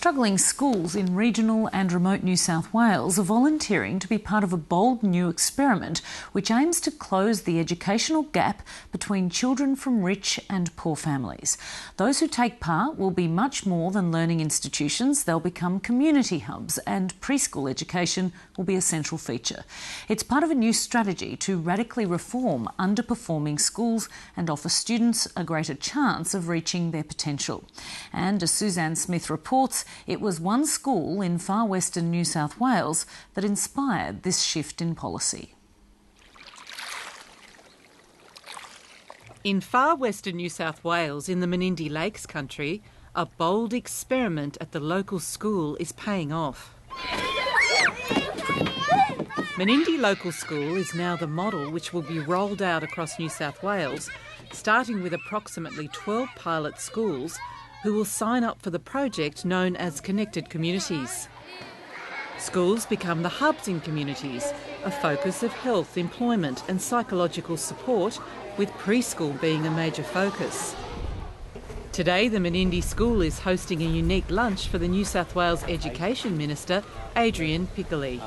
struggling schools in regional and remote New South Wales are volunteering to be part of a bold new experiment which aims to close the educational gap between children from rich and poor families. Those who take part will be much more than learning institutions. They'll become community hubs, and preschool education will be a central feature. It's part of a new strategy to radically reform underperforming schools and offer students a greater chance of reaching their potential. And as Suzanne Smith reports, it was one school in far western New South Wales that inspired this shift in policy. In far western New South Wales, in the Menindee Lakes country, a bold experiment at the local school is paying off. Menindee Local School is now the model which will be rolled out across New South Wales, starting with approximately 12 pilot schools who will sign up for the project known as Connected Communities. Schools become the hubs in communities, a focus of health, employment and psychological support, with preschool being a major focus. Today, the Menindee School is hosting a unique lunch for the New South Wales Education Minister, Adrian Piccoli.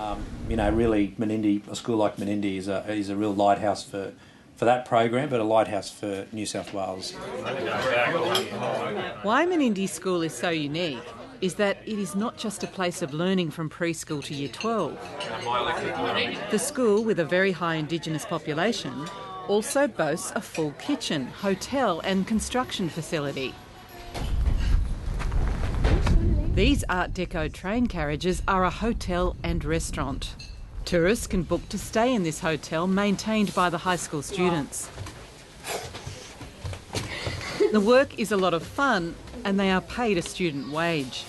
Really, a school like Menindee is a real lighthouse for that program, but a lighthouse for New South Wales. Why Menindee School is so unique is that it is not just a place of learning from preschool to year 12. The school, with a very high Indigenous population, also boasts a full kitchen, hotel and construction facility. These Art Deco train carriages are a hotel and restaurant. Tourists can book to stay in this hotel maintained by the high school students. The work is a lot of fun and they are paid a student wage.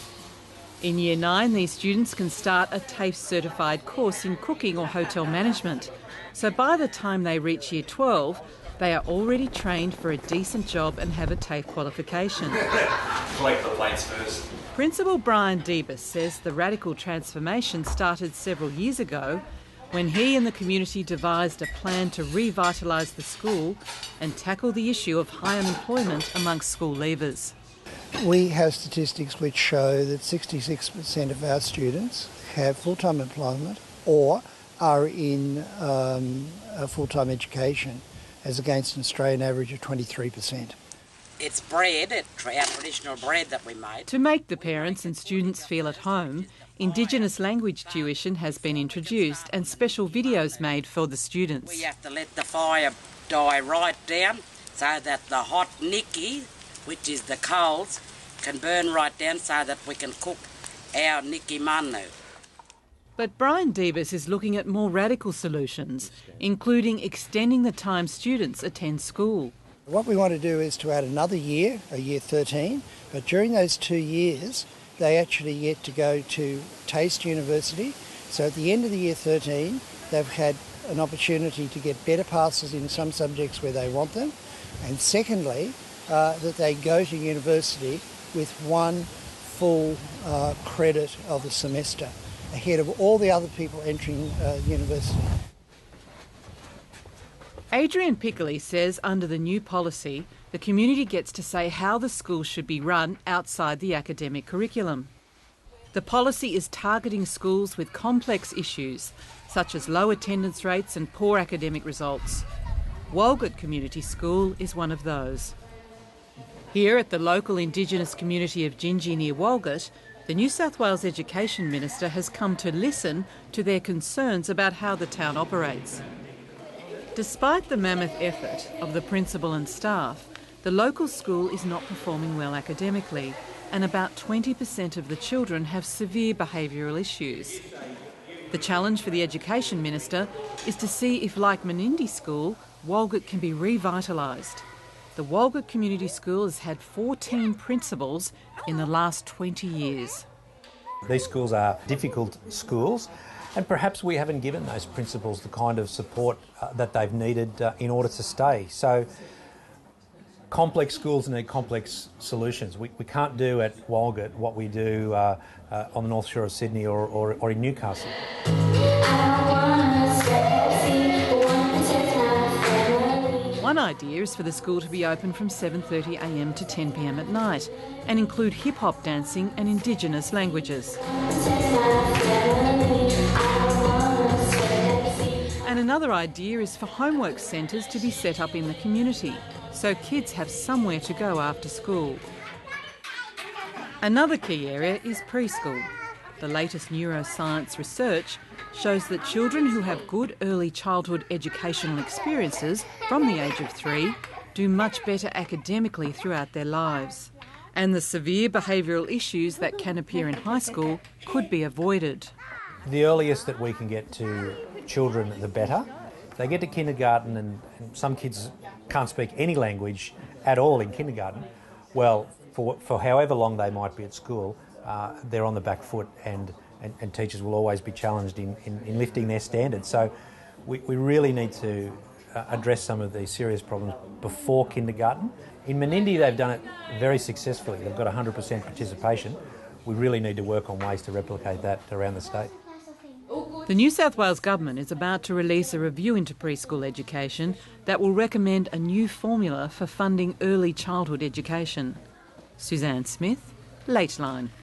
In Year 9, these students can start a TAFE certified course in cooking or hotel management. So by the time they reach Year 12, they are already trained for a decent job and have a TAFE qualification. Collect the plates first. Principal Brian Debus says the radical transformation started several years ago when he and the community devised a plan to revitalise the school and tackle the issue of high unemployment amongst school leavers. We have statistics which show that 66% of our students have full-time employment or are in a full-time education, as against an Australian average of 23%. It's bread, our traditional bread that we make. To make the parents and students feel at home, Indigenous language tuition has been introduced and special videos made for the students. We have to let the fire die right down so that the hot nikki, which is the coals, can burn right down so that we can cook our nikki manu. But Brian Debus is looking at more radical solutions, including extending the time students attend school. What we want to do is to add another year, a year 13, but during those 2 years, they actually get to go to Taste University. So at the end of the year 13, they've had an opportunity to get better passes in some subjects where they want them. And secondly, that they go to university with one full credit of the semester, ahead of all the other people entering university. Adrian Piccoli says under the new policy, the community gets to say how the school should be run outside the academic curriculum. The policy is targeting schools with complex issues, such as low attendance rates and poor academic results. Walgett Community School is one of those. Here at the local Indigenous community of Gingy near Walgett, the New South Wales Education Minister has come to listen to their concerns about how the town operates. Despite the mammoth effort of the principal and staff, the local school is not performing well academically, and about 20% of the children have severe behavioural issues. The challenge for the Education Minister is to see if, like Menindee School, Walgett can be revitalised. The Walgett Community School has had 14 principals in the last 20 years. These schools are difficult schools, and perhaps we haven't given those principals the kind of support that they've needed in order to stay. So complex schools need complex solutions. We can't do at Walgett what we do on the North Shore of Sydney or in Newcastle. One idea is for the school to be open from 7:30am to 10pm at night and include hip-hop dancing and Indigenous languages. And another idea is for homework centres to be set up in the community, so kids have somewhere to go after school. Another key area is preschool. The latest neuroscience research shows that children who have good early childhood educational experiences from the age of 3 do much better academically throughout their lives. And the severe behavioural issues that can appear in high school could be avoided. The earliest that we can get to children, the better. They get to kindergarten and some kids can't speak any language at all in kindergarten. Well, for however long they might be at school, they're on the back foot and teachers will always be challenged in lifting their standards. So we really need to address some of these serious problems before kindergarten. In Menindee, they've done it very successfully. They've got 100% participation. We really need to work on ways to replicate that around the state. The New South Wales Government is about to release a review into preschool education that will recommend a new formula for funding early childhood education. Suzanne Smith, Lateline.